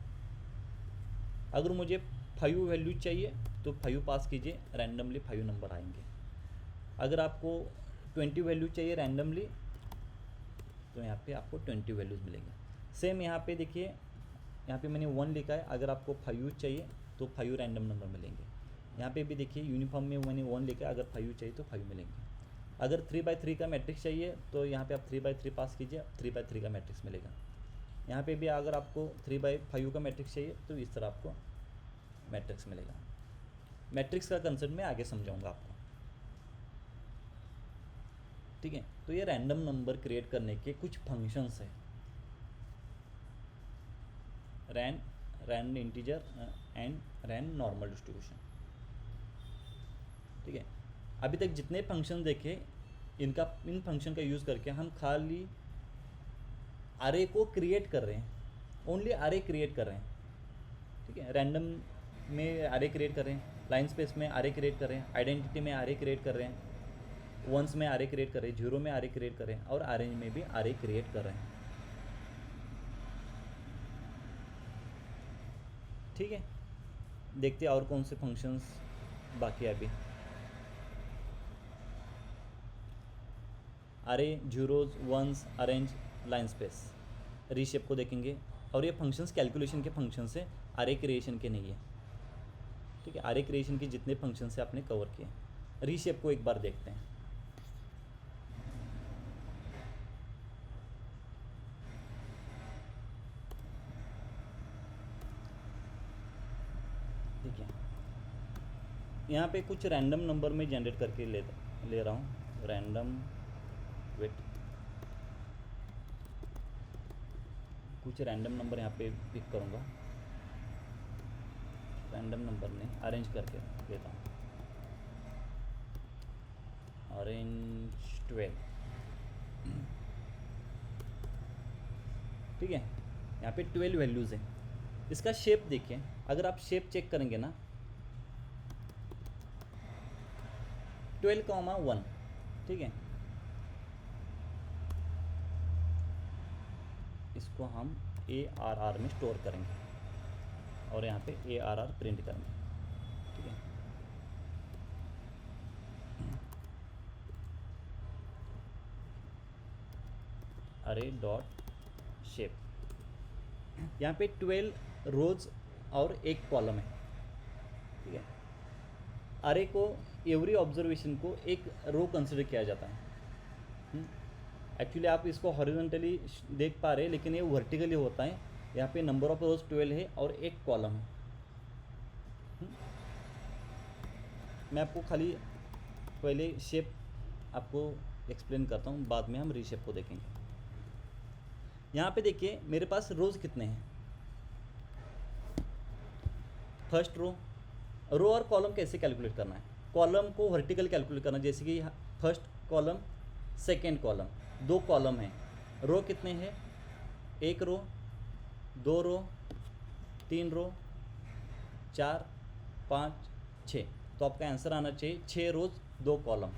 अगर मुझे 5 वैल्यू चाहिए तो 5 पास कीजिए, रैंडमली 5 नंबर आएंगे। अगर आपको 20 वैल्यू चाहिए रैंडमली तो यहाँ पे आपको 20 वैल्यूज़ मिलेंगे। सेम यहाँ पे देखिए, यहाँ पे मैंने 1 लिखा है, अगर आपको 5 चाहिए तो 5 रैंडम नंबर मिलेंगे। यहाँ पे भी देखिए यूनिफॉर्म में मैंने 1 लिखा है, अगर 5 चाहिए तो 5 मिलेंगे। अगर 3/3 का मैट्रिक्स चाहिए तो यहाँ पे आप 3/3 पास कीजिए, 3/3 का मैट्रिक्स मिलेगा। यहाँ पे भी अगर आपको 3/5 का मैट्रिक्स चाहिए तो इस तरह आपको मैट्रिक्स मिलेगा। मैट्रिक्स का कंसेप्ट मैं आगे समझाऊंगा आपको, ठीक है। तो ये रैंडम नंबर क्रिएट करने के कुछ फंक्शंस है, rand integer and rand normal distribution, ठीक है। अभी तक जितने फंक्शन देखे इन फंक्शन का यूज़ करके हम खाली अरे को क्रिएट कर रहे हैं, ओनली अरे क्रिएट कर रहे हैं, ठीक है। रैंडम में अरे क्रिएट कर रहे हैं, लाइन स्पेस में अरे क्रिएट कर रहे हैं, आइडेंटिटी में अरे क्रिएट कर रहे हैं, वंस में अरे क्रिएट कर रहे हैं, जीरो में अरे क्रिएट कर रहे हैं, और अरेंज में भी अरे क्रिएट कर रहे हैं, ठीक है। देखते हैं और कौन से फंक्शंस बाकी है अभी। Array, zeros, ones, arange, line space, reshape को देखेंगे। और ये फंक्शंस कैलकुलेशन के फंक्शंस है, अरे क्रिएशन के नहीं है, ठीक है। अरे क्रिएशन के जितने फंक्शंस है आपने कवर किए। रीशेप को एक बार देखते हैं। ठीक है, यहाँ पे कुछ रैंडम नंबर में जनरेट करके ले रहा हूँ। रैंडम वेट, कुछ रैंडम नंबर यहाँ पे पिक करूँगा, रैंडम नंबर ने अरेंज करके लेता हूँ। अरेंज 12, ठीक है। यहाँ पे 12 वैल्यूज़ हैं। इसका शेप देखिए, अगर आप शेप चेक करेंगे ना, 12,1, ठीक है। इसको हम ARR में स्टोर करेंगे और यहाँ पे ARR प्रिंट करेंगे, ठीक है। अरे डॉट शेप, यहाँ पे 12 रोज और एक कॉलम है, ठीक है। अरे को एवरी ऑब्जर्वेशन को एक रो कंसिडर किया जाता है। एक्चुअली आप इसको हॉरिजॉन्टली देख पा रहे हैं, लेकिन ये वर्टिकली होता है। यहाँ पे नंबर ऑफ रोज 12 है और एक कॉलम है। मैं आपको खाली पहले शेप आपको एक्सप्लेन करता हूँ, बाद में हम रीशेप को देखेंगे। यहाँ पे देखिए मेरे पास रोज कितने हैं, फर्स्ट रो और कॉलम कैसे कैलकुलेट करना है। कॉलम को वर्टिकल कैलकुलेट करना, जैसे कि first column, second column, 2 column है। रो कितने हैं, 1 रो, 2 रो, 3 रो, 4, 5, 6। तो आपका आंसर आना चाहिए 6 रोज 2 कॉलम।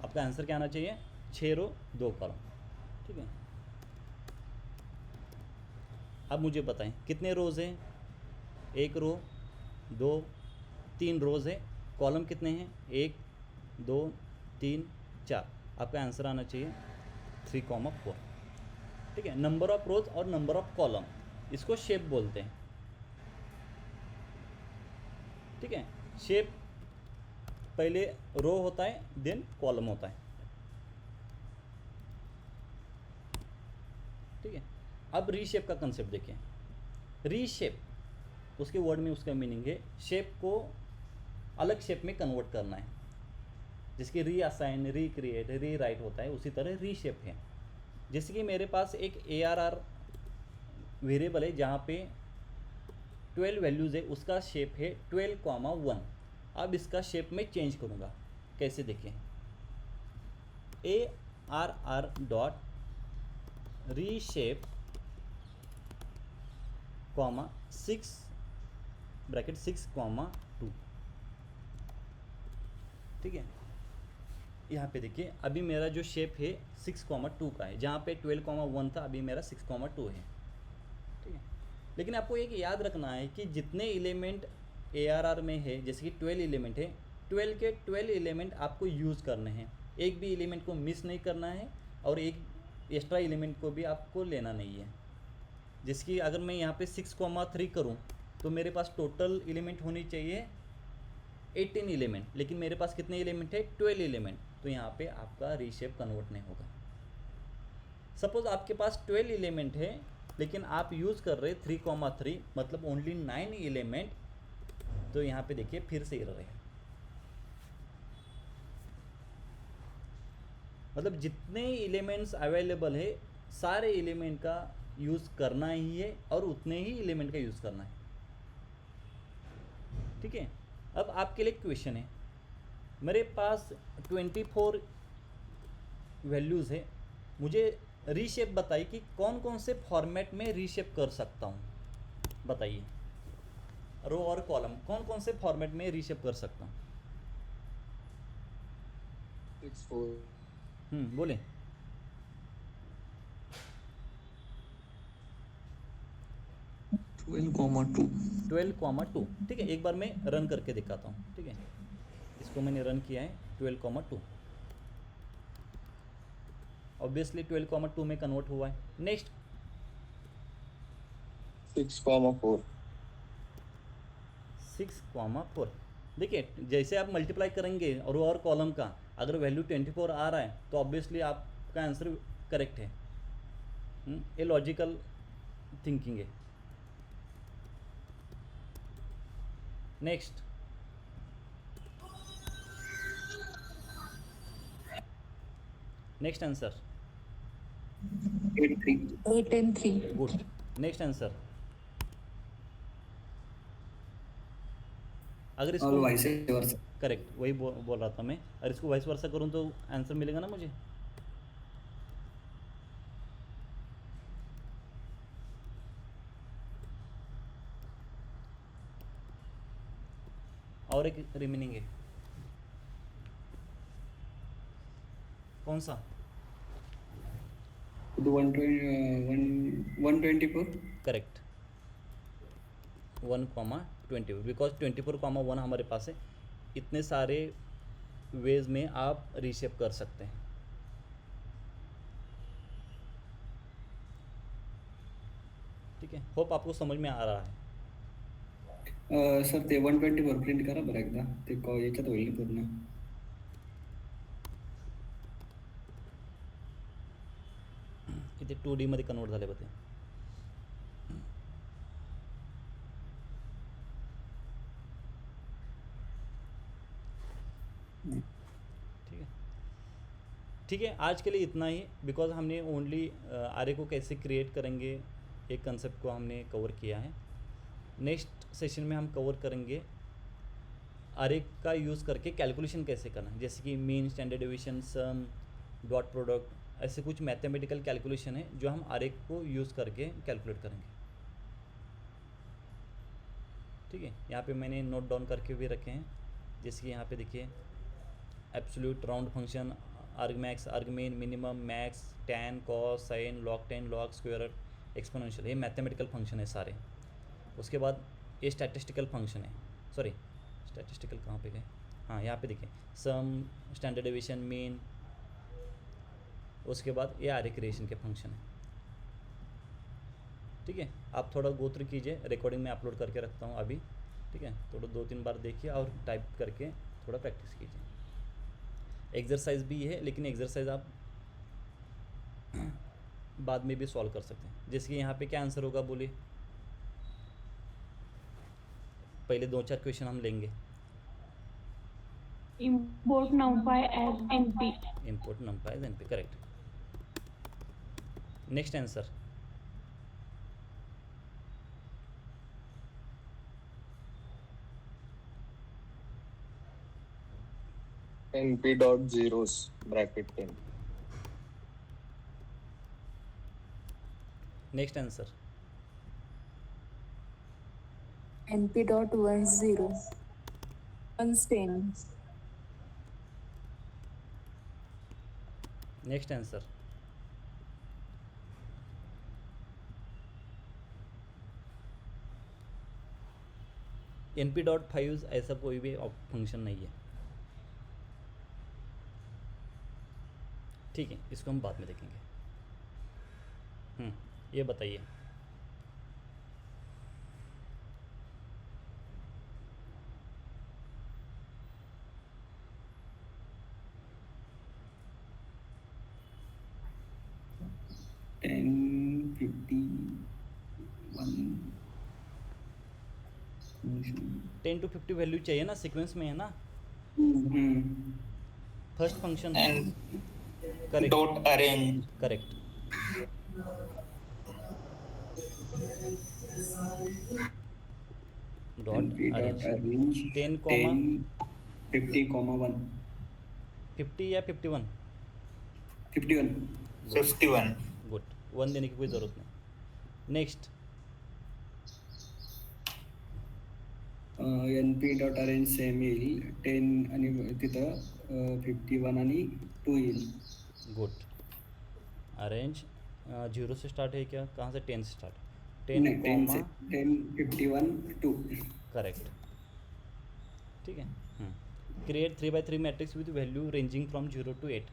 आपका आंसर क्या आना चाहिए, 6 रो 2 कॉलम, ठीक है। अब मुझे बताएं कितने रोज़ हैं, 1 रो, 2, 3 रोज़ है। कॉलम कितने हैं, 1, 2, 3, 4। आपका आंसर आना चाहिए 3,4, ठीक है। नंबर ऑफ रोज और नंबर ऑफ कॉलम, इसको शेप बोलते हैं, ठीक है। शेप पहले रो होता है, देन कॉलम होता है, ठीक है। अब रीशेप का कंसेप्ट देखें। रीशेप, उसके वर्ड में उसका मीनिंग है शेप को अलग शेप में कन्वर्ट करना है, जिसकी रीअसाइन, रिक्रिएट, रीराइट होता है, उसी तरह रीशेप है। जैसे कि मेरे पास एक ARR वेरिएबल है जहाँ पे 12 वैल्यूज़ है, उसका शेप है 12,1। अब इसका शेप मैं चेंज करूँगा, कैसे देखें, ARR dot reshape comma 6 bracket 6,2। ठीक है, यहाँ पे देखिए अभी मेरा जो शेप है 6,2 का है, जहाँ पे 12,1 था, अभी मेरा 6,2 है। ठीक है, लेकिन आपको एक याद रखना है कि जितने एलिमेंट ARR में है, जैसे कि 12 एलिमेंट है, 12 के 12 एलिमेंट आपको यूज़ करने हैं, एक भी एलिमेंट को मिस नहीं करना है, और एक एक्स्ट्रा एलिमेंट को भी आपको लेना नहीं है। जैसे कि अगर मैं यहाँ पे 6,3 करूँ तो मेरे पास टोटल एलिमेंट होनी चाहिए 18 एलिमेंट, लेकिन मेरे पास कितने एलिमेंट है, 12 एलिमेंट, तो यहाँ पे आपका रीशेप कन्वर्ट नहीं होगा। सपोज आपके पास 12 एलिमेंट है, लेकिन आप यूज़ कर रहे 3,3, मतलब ओनली 9 एलिमेंट, तो यहाँ पे देखिए फिर से एरर है। मतलब जितने एलिमेंट्स अवेलेबल है, सारे एलिमेंट का यूज़ करना ही है, और उतने ही एलिमेंट का यूज़ करना है। ठीक है, अब आपके लिए क्वेश्चन है, मेरे पास 24 वैल्यूज़ है, मुझे रीशेप बताइए कि कौन कौन से फॉर्मेट में रीशेप कर सकता हूँ, बताइए। रो और कॉलम कौन कौन से फॉर्मेट में रीशेप कर सकता हूँ? 6,4 बोलें। 12,2 12,2। ठीक है, एक बार मैं रन करके दिखाता हूँ। ठीक है, इसको मैंने रन किया है 12,2, ऑब्वियसली 12,2 में कन्वर्ट हुआ है। नेक्स्ट 6,4 6,4। देखिए जैसे आप मल्टीप्लाई करेंगे रो और कॉलम का, अगर वैल्यू 24 आ रहा है तो ऑब्वियसली आपका आंसर करेक्ट है। ये लॉजिकल थिंकिंग है। Next next answer 8 and 3 good. Next answer, अगर और इसको वाइस वर्सा करेक्ट वही बोल रहा था मैं, अगर इसको वाइस वर्सा करूँ तो आंसर मिलेगा ना मुझे। और एक रिमेनिंग है, कौन सा? 124 करेक्ट 1,20, बिकॉज 24,1 हमारे पास है। इतने सारे वेज में आप रीशेप कर सकते हैं। ठीक है, होप आपको समझ में आ रहा है। सर ते 124 प्रिंट करा बरं एकदा ते याच्यात होईल पूर्ण इथे 2D मध्ये कन्वर्ट झाले होते। ठीक है, ठीक है, आज के लिए इतना ही, बिकॉज हमने ओनली आरे को कैसे क्रिएट करेंगे एक कंसेप्ट को हमने कवर किया है। नेक्स्ट सेशन में हम कवर करेंगे आरे का यूज़ करके कैलकुलेशन कैसे करना है, जैसे कि मीन, स्टैंडर्ड डेविएशन, सम, डॉट प्रोडक्ट, ऐसे कुछ मैथमेटिकल कैलकुलेशन है जो हम आरे को यूज़ करके कैलकुलेट करेंगे। ठीक है, यहाँ पे मैंने नोट डाउन करके भी रखे हैं, जैसे कि यहाँ पे देखिए absolute, round function, argmax, argmin, minimum, max, tan, cos, sine, log 10, log square, exponential, ये मैथमेटिकल फंक्शन है सारे। उसके बाद ये स्टैटिस्टिकल फंक्शन है, सॉरी स्टैटिस्टिकल कहाँ पे गए, हाँ यहाँ पे देखिए सम, स्टैंडर्ड डेविएशन, मीन। उसके बाद ये आरे क्रिएशन के फंक्शन है। ठीक है, आप थोड़ा गो थ्रू कीजिए, रिकॉर्डिंग में अपलोड करके रखता हूँ अभी। ठीक है, थोड़ा 2-3 बार देखिए और टाइप करके थोड़ा प्रैक्टिस कीजिए। एक्सरसाइज भी है, लेकिन एक्सरसाइज आप बाद में भी सॉल्व कर सकते हैं। जैसे कि यहाँ पे क्या आंसर होगा बोलिए, पहले 2-4 क्वेश्चन हम लेंगे। import numpy as np. import numpy as np, correct. Next answer. np dot zeros bracket 10. Next answer. np.10 unstain. Next answer. np.5 ऐसा कोई भी फंक्शन नहीं है, ठीक है, इसको हम बाद में देखेंगे। ये बताइए। टेन 10 to 50 वैल्यू चाहिए ना, सीक्वेंस में है ना। फर्स्ट फंक्शन है, correct dot arrange correct. Dot arrange 10 comma 50,1 50 या 51, 51 51 गुड, 1 देने की कोई ज़रूरत नहीं। Next. np dot arrange same येईल 10 आणि तिथं 51 आणि 2 येईल. गुड। अरेंज 0 से स्टार्ट है क्या, कहाँ से 10 से स्टार्ट, 10 नहीं 10 कॉमा से 10 51 2. करेक्ट, ठीक है। Create 3 by 3 matrix with value ranging from 0 to 8।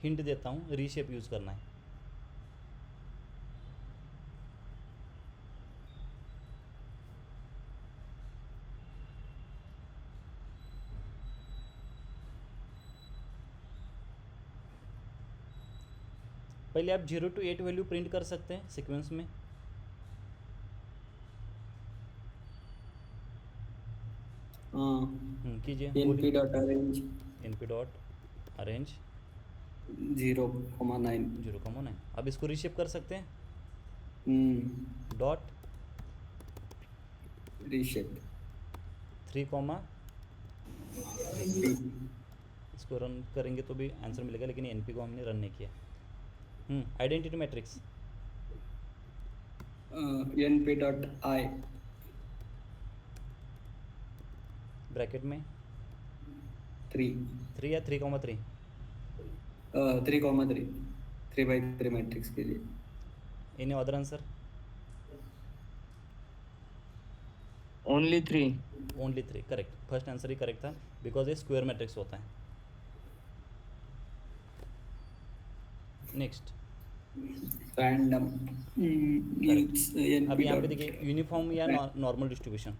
Hint देता हूँ, रीशेप यूज़ करना है। पहले आप 0 to 8 वैल्यू प्रिंट कर सकते हैं सीक्वेंस में। कीजिए। np dot arrange np dot arrange 0,9. 0,9। अब इसको रीशेप कर सकते हैं, डॉट रीशेप 3, इसको रन करेंगे तो भी आंसर मिलेगा, लेकिन एनपी को हमने रन नहीं किया। Identity matrix np dot I bracket में 3 3 या 3,3, 3,3 3 by 3 मैट्रिक्स के लिए. Any other answer? only 3 only 3, correct. First answer ही करेक्ट था, बिकॉज ये स्क्वायर मैट्रिक्स होता है। नेक्स्ट। रैंडम अब यहाँ पे देखिए, यूनिफॉर्म या नॉर्मल डिस्ट्रीब्यूशन।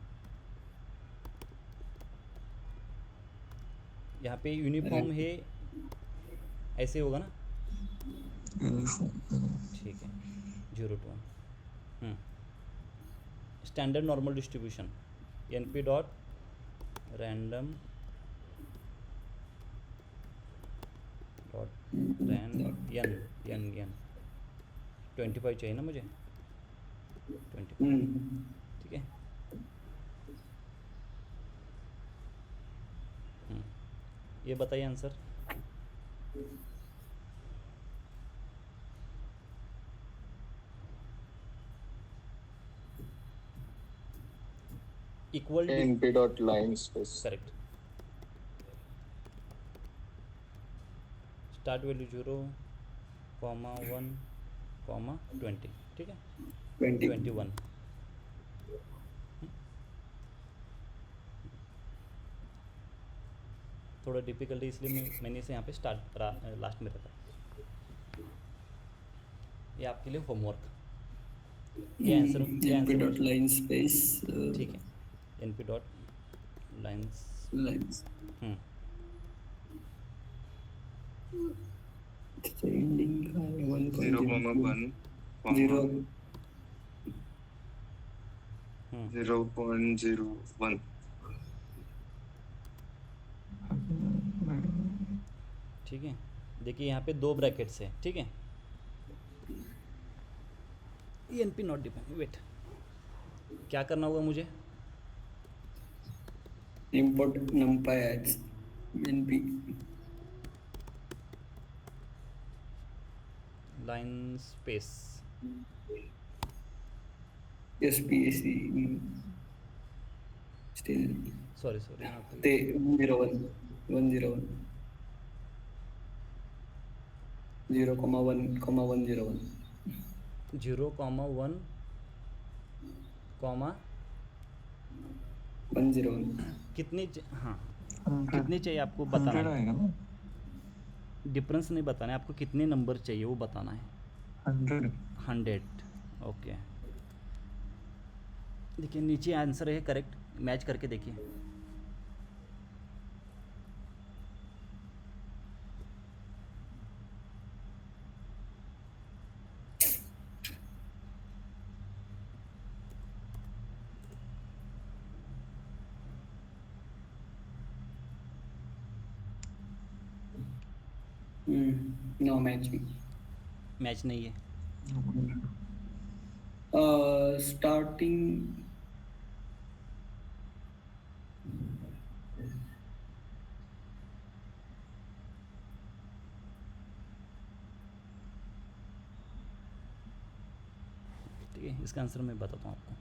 यहाँ पे यूनिफॉर्म है, ऐसे होगा ना, ठीक है, 0 to 1। Standard normal distribution np dot random dot ran n 25 चाहिए ना मुझे, 25, ठीक है। ये बताइए answer. Equal to np dot line space. Correct. Start value 0, 1, 20, ठीक है, 21। थोड़ा डिफिकल्टी इसलिए मैंने इसे यहाँ पे स्टार्ट लास्ट में रखा। ये आपके लिए होमवर्क। ये answer np dot line space ठीक है, np dot lines lines ending का है 1.0 0, 0 0.01. ठीक है, देखिए यहाँ पे 2 ब्रैकेट्स है, ठीक है। ENP नॉट डिफाइन, वेट, क्या करना होगा मुझे? import numpy as np line space, spac still sorry यहाँ पे ते 101 101 0,1,101 0,1, 101 कितनी हाँ कितनी चाहिए आपको बताना है, डिफरेंस नहीं बताना है आपको, कितने नंबर चाहिए वो बताना है। 100, ओके। देखिए नीचे आंसर है करेक्ट, मैच करके देखिए। no matching मैच नहीं है, starting ठीक है। इसका आंसर मैं बताता हूँ आपको।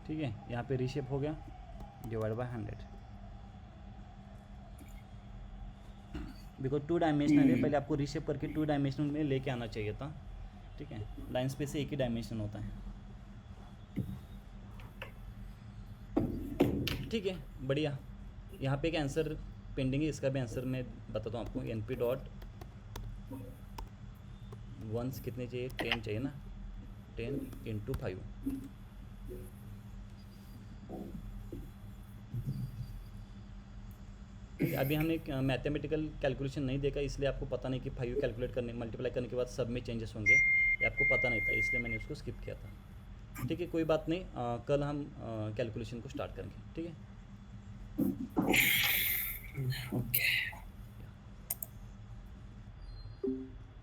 ठीक है, यहाँ पे रीशेप हो गया, डिवाइड बाय 100, बिकॉज 2 डायमेंशनल है, पहले आपको रीशेप करके 2 डायमेंशनल में लेके आना चाहिए था। ठीक है, लाइन स्पेस से एक ही डायमेंशन होता है। ठीक है, बढ़िया। यहाँ पे एक आंसर पेंडिंग है, इसका भी आंसर मैं बताता हूँ आपको। NP डॉट वंस कितने चाहिए? 10 चाहिए ना, 10 × 5। ठीक है, अभी हमने मैथमेटिकल कैलकुलेशन नहीं देखा, इसलिए आपको पता नहीं कि 5 कैलकुलेट करने मल्टीप्लाई करने के बाद सब में चेंजेस होंगे, ये आपको पता नहीं था, इसलिए मैंने उसको स्किप किया था। ठीक है, कोई बात नहीं, कल हम कैलकुलेशन को स्टार्ट करेंगे। ठीक है। okay